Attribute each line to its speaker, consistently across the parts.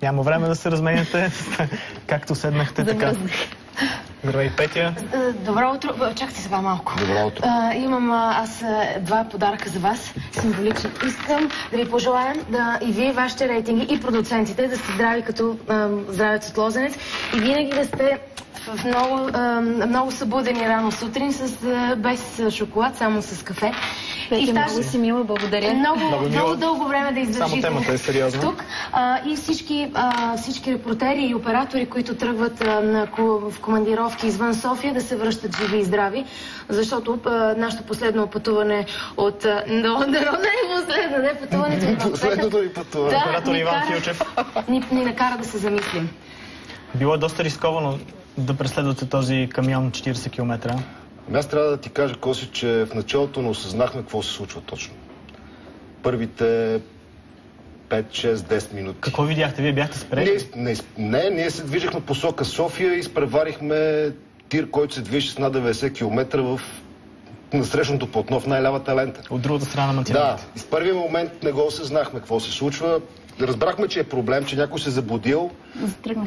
Speaker 1: Няма време да се разменяте, както седнахте така. Здравей, Петя.
Speaker 2: Добро утро. Чакайте сега малко.
Speaker 3: Добро утро.
Speaker 2: Имам аз два подаръка за вас. Символични. Искам да ви пожелая и вие, вашите рейтинги, и продуцентите да сте здрави като здравец от лозенец и винаги да сте в много събудени рано сутрин, без шоколад, само с кафе.
Speaker 4: Петя, много си мила, благодаря.
Speaker 2: Много дълго време да издържите.
Speaker 1: Само темата е сериозна.
Speaker 2: Тук. И всички репортери и оператори, които тръгват в командировки извън София, да се връщат живи и здрави, защото нашето последно пътуване от...
Speaker 3: Последното ви пътуване.
Speaker 1: Оператор Иван Филчев.
Speaker 2: Ни накара да се замислим.
Speaker 1: Било е доста рисковано да преследвате този камион 40 км.
Speaker 3: Аз трябва да ти кажа, Коси, че в началото не осъзнахме какво се случва точно. Първите 5-6-10 минути.
Speaker 1: Какво видяхте? Вие бяхте спрели?
Speaker 3: Не, ние се движихме посока София и изпреварихме тир, който се движи с над 90 км в насрещното платно в най-лявата лента.
Speaker 1: От другата страна на мантината.
Speaker 3: Да, и в първия момент не го осъзнахме какво се случва. Разбрахме, че е проблем, че някой се заблудил,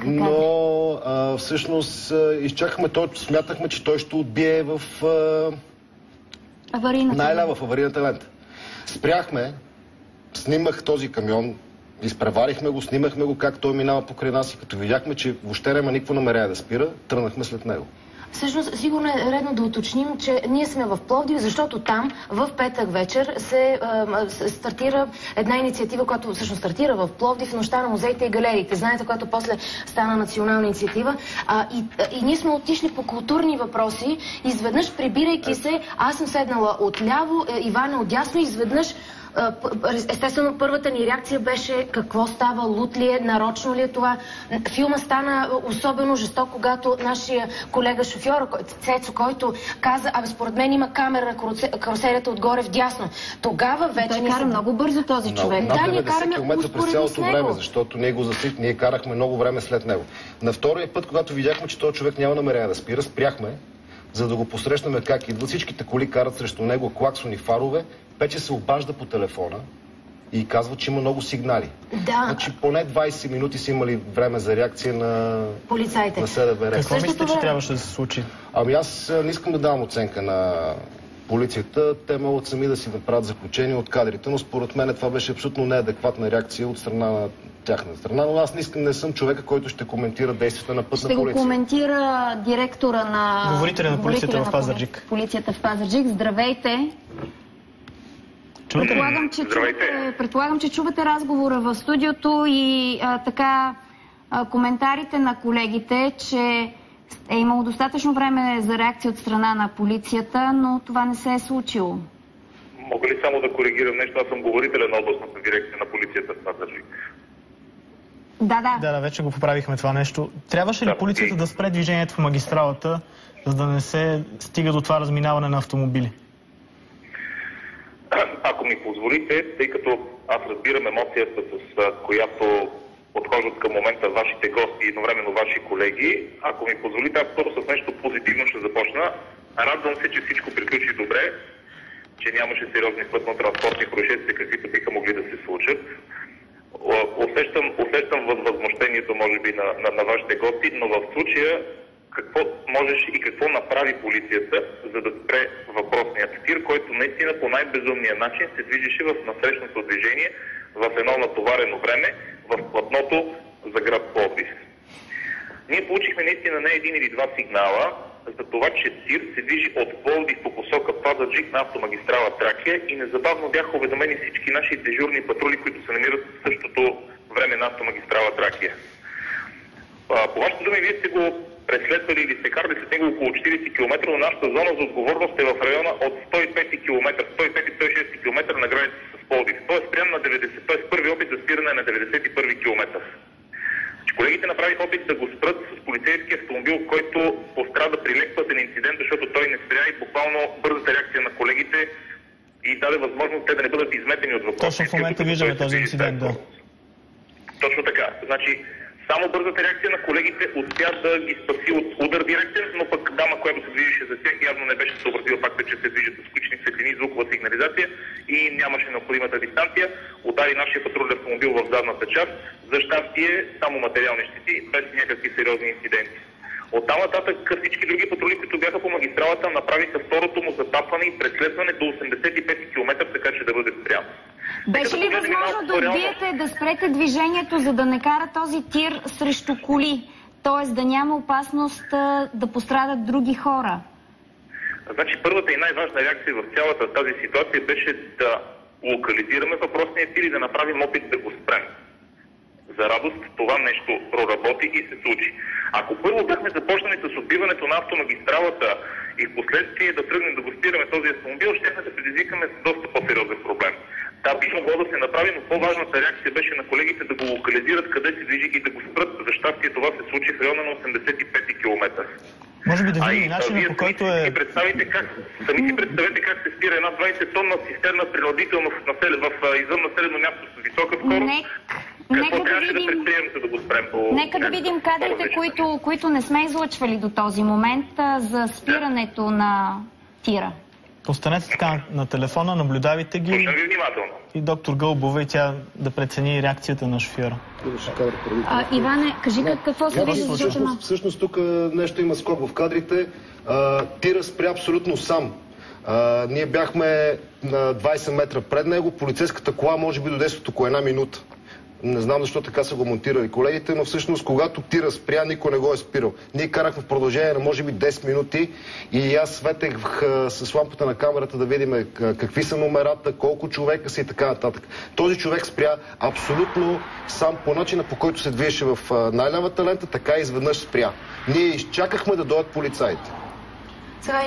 Speaker 3: но всъщност изчакахме, смятахме, че той ще отбие в най-ляво в аварийната лента. Спряхме, снимах този камион, изпреварихме го, снимахме го как той минава покрай нас и като видяхме, че въобще няма никакво намерение да спира, тръгнахме след него.
Speaker 2: Всъщност, сигурно е редно да уточним, че ние сме в Пловдив, защото там в петък вечер се стартира една инициатива, която всъщност стартира в Пловдив, Нощта на музеите и галериите. Знаете, която после стана национална инициатива. И ние сме отишли по културни въпроси. Изведнъж, прибирайки се, аз съм седнала отляво, Иван е отдясно, изведнъж естествено, първата ни реакция беше какво става, лут ли е, нарочно ли е това. Филма стана особено жесток, когато нашия колега шофьор, Цецо, който каза, според мен има камера на карусерията отгоре вдясно. Тогава вече...
Speaker 4: Той кара много бързо този човек.
Speaker 3: Над 90 км през цялото време, защото ние го засихме, ние карахме много време след него. На втория път, когато видяхме, че този човек няма намерение да спира, спряхме, за да го посрещнем как идва. Всичките коли карат срещу него, клаксони, фарове. Пече се обажда по телефона и казва, че има много сигнали.
Speaker 2: Да.
Speaker 3: Значи поне 20 минути са имали време за реакция на
Speaker 2: полицаите.
Speaker 3: На СДВР.
Speaker 1: Какво мислите, че трябваше да се случи?
Speaker 3: Аз не искам да давам оценка на полицията. Те могат сами да си направят заключение от кадрите, но според мен това беше абсолютно неадекватна реакция от страна на тяхна страна, но аз не съм човека, който ще коментира действията на пътна полиция.
Speaker 4: Ще го коментира директора на...
Speaker 1: Говорителя на полицията в Пазарджик.
Speaker 4: Полицията в Пазарджик. Здравейте! Предполагам, че чувате разговора в студиото и коментарите на колегите, че е имало достатъчно време за реакция от страна на полицията, но това не се е случило.
Speaker 5: Мога ли само да коригирам нещо? Аз съм говорителя на областната дирекция на полицията в Пазарджик.
Speaker 1: Да, вече го поправихме това нещо. Трябваше ли полицията да спре движението в магистралата, за да не се стига до това разминаване на автомобили?
Speaker 5: Ако ми позволите, тъй като аз разбирам емоцията, с която подхождат към момента вашите гости и едновременно ваши колеги, ако ми позволите, аз първо с нещо позитивно ще започна. Радвам се, че всичко приключи добре, че нямаше сериозни пътно-транспортни происшествия, каквито биха могли да се случат. Усещам възмущението, може би, на вашите гости, но в случая какво можеше и какво направи полицията, за да спре въпросният тир, който наистина по най-безумния начин се движеше в насрещното движение в едно натоварено време в платното за град Пловдив. Ние получихме наистина не един или два сигнала за това, че тир се движи от Пловдив по посока Пазарджик на автомагистрала Тракия и незабавно бяха уведомени всички наши дежурни патрули, които се намират в същото време на автомагистрала Тракия. По вашите думи, вие сте го преследвали или сте карали след него около 40 км, но нашата зона за отговорност е в района от 105 км, 105-106 км на граница с Пловдив. Той е спрян на 90, т.е. първи опит за спиране на 91 км. Колегите направиха опит да го спрат с полицейски автомобил, който пострада при лек пътен инцидент, защото той не спря и буквално бързата реакция на колегите и даде възможност те да не бъдат изметени от въпроса.
Speaker 1: Точно в момента виждаме този инцидент, да.
Speaker 5: Точно така. Значи, само бързата реакция на колегите успя да ги спаси от удар директен, но пък дама, която се движеше за тях, явно не беше съобразила факта, че се движат с включени светлини, звукова сигнализация и нямаше необходимата дистанция. Удари нашия патрулен автомобил в задната част, За щастие, само материални щети, без някакви сериозни инциденти. Оттам нататък всички други патрули, които бяха по магистралата, направиха второто му затапване и преследване до 85 км, така че да бъде спрян.
Speaker 4: Беше ли възможно да отбиете, да спрете движението, за да не кара този тир срещу коли? Т.е. да няма опасност да пострадат други хора?
Speaker 5: Значи първата и най-важна реакция в цялата тази ситуация беше да локализираме въпросния тир и да направим опит да го спрем. За радост това нещо проработи и се случи. Ако първо бяхме започнали с отбиването на автомагистралата и в последствие да тръгнем да го спираме този автомобил, щехме да предизвикаме доста по-сериозен проблем. Да, би могло да се направи, но по-важната реакция беше на колегите да го локализират къде се движи и да го спрат. За щастие това се случи в района на 85 км.
Speaker 1: Може би да видим начинът, по който е...
Speaker 5: Сами си представете как се спира една 20-тонна цистерна принудително в извън населено място с висока скорост. Какво трябваше да предприемем, за да го спрем?
Speaker 4: Нека да видим кадрите, които не сме излъчвали до този момент за спирането на тира.
Speaker 1: Останете така на телефона, наблюдавайте ги.
Speaker 5: Слушам ви внимателно.
Speaker 1: И доктор Гълбова и тя да прецени реакцията на шофьора.
Speaker 4: Иване, кажи какво се вижда?
Speaker 3: Всъщност тук нещо има скок в кадрите. Тира спря абсолютно сам. Ние бяхме на 20 метра пред него. Полицейската кола може би до 10 около една минута. Не знам защо така са го монтирали колегите, но всъщност когато тира спря, никой не го е спирал. Ние карахме в продължение на може би 10 минути и аз светех с лампата на камерата да видим какви са номерата, колко човека са и така нататък. Този човек спря абсолютно сам по начина, по който се движеше в най-лявата лента, така и изведнъж спря. Ние изчакахме да дойдат полицаите.
Speaker 2: Сега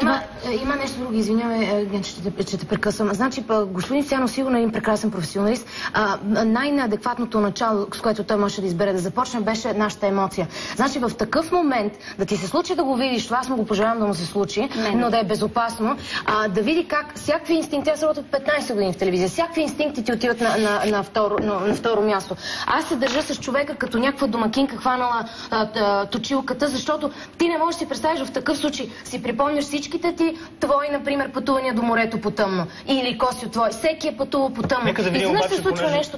Speaker 2: има нещо друго, извинявай, че те прекъсвам. Значи, господин Стоянов сигурно е един прекрасен професионалист. Най-неадекватното начало, с което той може да избере да започне, беше нашата емоция. Значи, в такъв момент, да ти се случи да го видиш, това аз му го пожелавам да му се случи, но да е безопасно, да види как всякакви инстинкти, аз работят 15 години в телевизия, всякакви инстинкти ти отиват на второ място. Аз се държа с човека като някаква домакинка, хванала точилката, защото ти не можеш да си представиш в такъв случай, си припомняш всичките ти твои, например, пътувания до морето по тъмно. Или Косио твой. Всеки е пътувал по тъмно.
Speaker 1: Нека да видим обаче,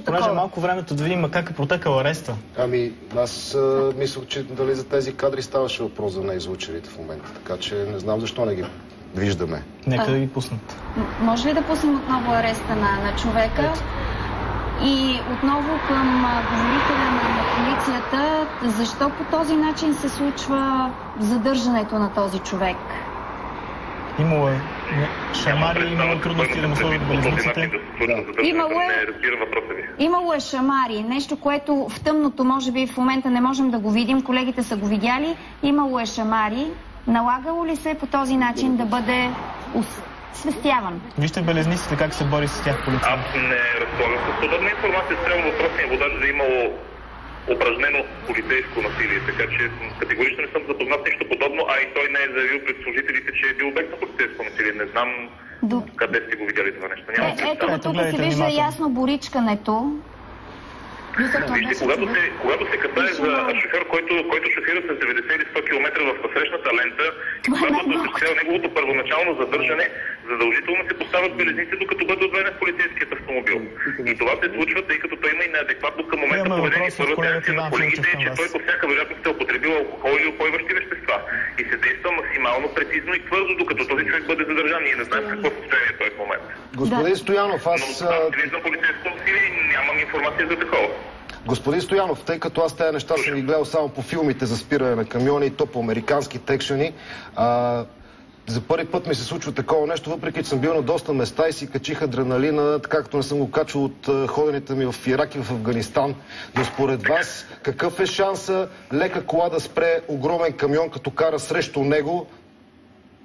Speaker 1: понеже малко времето да видим как е протекал ареста.
Speaker 3: Ами, аз мислях, че дали за тези кадри ставаше въпрос за неизлучените в момента. Така че не знам защо не ги виждаме.
Speaker 1: Нека да ги пуснат.
Speaker 4: Може ли да пуснем отново ареста на човека? И отново към говорителя на полицията, защо по този начин се случва задържането на този човек?
Speaker 1: Имало е шамари, имало трудности да му сложат белезниците.
Speaker 4: Имало е шамари, нещо, което в тъмното може би в момента не можем да го видим, колегите са го видяли. Имало е шамари. Налагало ли се по този начин да бъде свестяван?
Speaker 1: Вижте белезниците как се бори с тях полиция.
Speaker 5: Аз не разполагам с подобна информация, спрямо въпросния водач да е имало упражнено полицейско насилие, така че категорично не съм запознат нещо подобно, а и той не е заявил пред служителите, че е бил обект на полицейско насилие. Не знам къде сте го видяли това нещо.
Speaker 4: Ето, тук се вижда ясно боричкането.
Speaker 5: Вижте, когато се касае за шофьор, който шофира с 90 или 100 км в насрещната лента, когато се осъществява неговото първоначално задържане, задължително се поставят белезници, докато бъде отведен в полицейският автомобил. И това се случва, тъй като той има и неадекватно към момента поведение. Първата реакция на колегите е, че той по всяка вероятност е употребил алкохол или упойващи вещества. И се действа максимално прецизно и твърдо, докато този човек бъде задържан. Ние не знаем какво състояние е той в момента.
Speaker 3: Господин Стоянов, аз...
Speaker 5: за полицейско насилие нямам информация за такова.
Speaker 3: Господин Стоянов, тъй като аз тези неща съм ги гледал само по филмите за спиране на камиони и то по американски текшени, за първи път ми се случва такова нещо, въпреки че съм бил на доста места и си качих адреналина, както не съм го качвал от ходените ми в Ирак и в Афганистан. Но според вас, какъв е шанса лека кола да спре огромен камион, като кара срещу него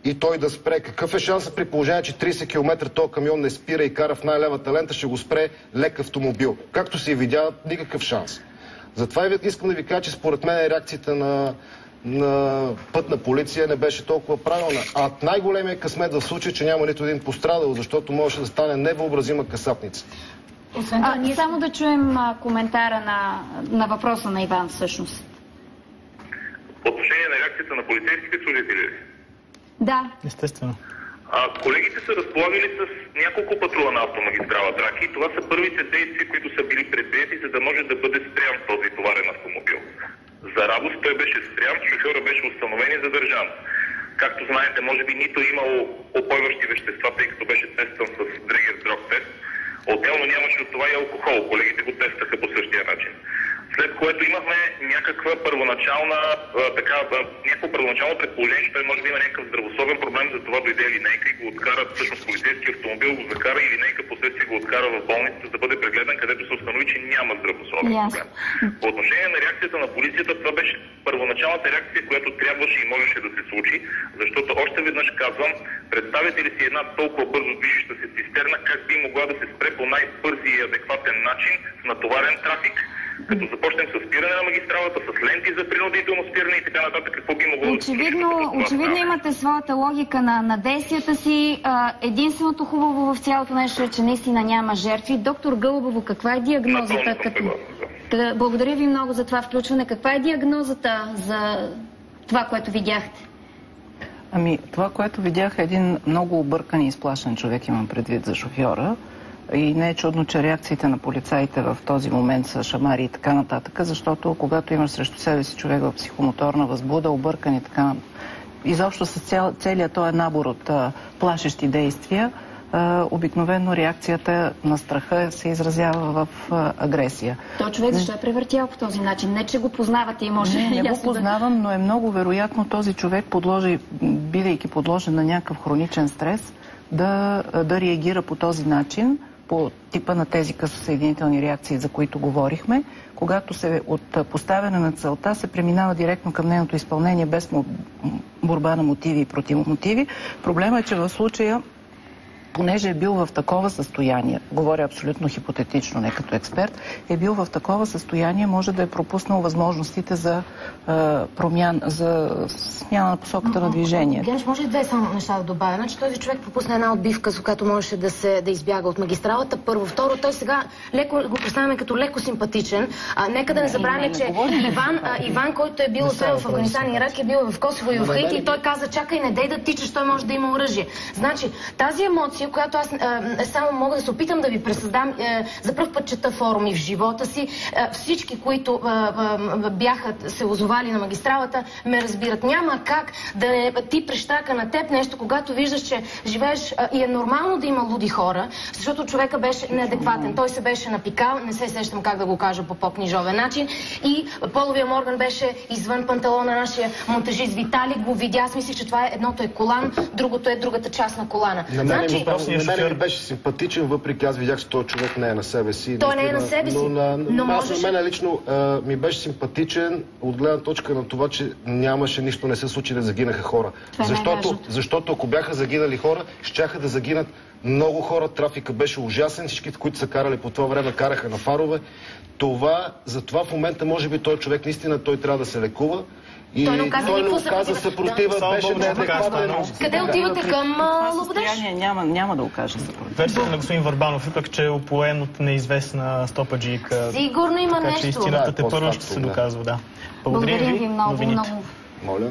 Speaker 3: и той да спре? Какъв е шансът при положение, че 30 км този камион не спира и кара в най-левата лента, ще го спре лек автомобил? Както се видя, никакъв шанс. Затова искам да ви кажа, че според мен реакцията на пътна полиция не беше толкова правилна. А най-големият късмет в случай, че няма нито един пострадал, защото можеше да стане невъобразима касапница.
Speaker 4: Само да чуем коментара на въпроса на Иван всъщност.
Speaker 5: По отношение на реакцията на полицейските служители?
Speaker 4: Да.
Speaker 1: Естествено.
Speaker 5: Колегите са разполагали с няколко патрула на автомагистрала Тракия и това са първите действия, които са били предприети, за да може да бъде спрян този товарен автомобил. За радост той беше спрян, шофьора беше установен и задържан. Както знаете, може би нито имало опойващи вещества, тъй като беше тестван с Дрегер дрог тест. Отделно нямаше от това и алкохол. Колегите го тестваха по същия начин. След което имахме някакво първоначално предположение, че той може да има някакъв здравословен проблем, за това дойде линейка и го откара, всъщност полицейски автомобил го закара и линейка последствие го откара в болницата да бъде прегледан, където се установи, че няма здравословен проблем. По отношение на реакцията на полицията, това беше първоначалната реакция, която трябваше и можеше да се случи, защото още веднъж казвам, представете ли си една толкова бързо движеща се цистерна, как би могла да се спре по най-бързи и адекватен начин с натоварен трафик? Като започнем с спиране на магистралата, с ленти за принудително спиране и така нататък, какво би могло да се случи?
Speaker 4: Очевидно имате своята логика на действията си. Единственото хубаво в цялото нещо е, че наистина няма жертви. Доктор Гълъбово, каква е диагнозата? Благодаря ви много за това включване. Каква е диагнозата за това, което видяхте?
Speaker 6: Това, което видях, е един много объркан и изплашен човек, имам предвид за шофьора. И не е чудно, че реакциите на полицаите в този момент са шамари и така нататък, защото когато имаш срещу себе си човек в психомоторна възбуда, объркан и така, изобщо с целият този набор от плашещи действия, обикновено реакцията на страха се изразява в агресия.
Speaker 4: То човек защо е превъртял по този начин? Не, че го познавате и може...
Speaker 6: Не го познавам, но е много вероятно този човек, бидейки подложен на някакъв хроничен стрес, да реагира по този начин, по типа на тези късосъединителни реакции, за които говорихме, когато от поставяне на целта се преминава директно към нейното изпълнение без борба на мотиви и противомотиви. Проблемът е, че в случая, понеже е бил в такова състояние, говоря абсолютно хипотетично, не като експерт, е бил в такова състояние, може да е пропуснал възможностите за за смяна на посоката на движение.
Speaker 2: Генш, може ли две само неща да добавя? Значи този човек пропусна една отбивка, с която можеше да избяга от магистралата. Първо. Второ, той сега го представяме като леко симпатичен. Нека да не забравяме, че Иван, който е бил в Афганистан и Ирак, е бил в Косово и в Хаити и той каза, чакай, не дей да тичаш, той може да има оръжие. Значи, тази емоция, която аз само мога да се опитам да ви пресъздам, за пръв път чета форуми в живота си, всички, които бяха се озовали на магистралата, ме разбират. Няма как да ти прещака на теб нещо, когато виждаш, че живееш и е нормално да има луди хора, защото човека беше неадекватен. Той се беше напикал, не се сещам как да го кажа по по-книжовен начин, и половия орган беше извън панталона. Нашия монтажист Виталик го видя. Аз мислих, че това едното е колан, другото е другата част на колана.
Speaker 3: Значи, на мен ми беше симпатичен, въпреки аз видях, че този човек не е на себе си.
Speaker 2: Той не е на себе си.
Speaker 3: Но на мен лично ми беше симпатичен от гледна точка на това, че нямаше нищо, не се случи да загинаха хора. Защото ако бяха загинали хора, щяха да загинат много хора. Трафика беше ужасен. Всички, които са карали по това време, караха на фарове. Затова в момента, може би, този човек наистина той трябва да се лекува. И той не оказа съпротива, беше неадекватен.
Speaker 2: Къде отивате, към Лободеш?
Speaker 6: Няма да окаже съпротива.
Speaker 1: Версията на господин Върбанов е пък, че е опоен от неизвестна стопаджийка.
Speaker 2: Сигурно има нещо.
Speaker 1: Така че истината тепърва ще се доказва, да.
Speaker 4: Благодаря ви много.
Speaker 3: Моля.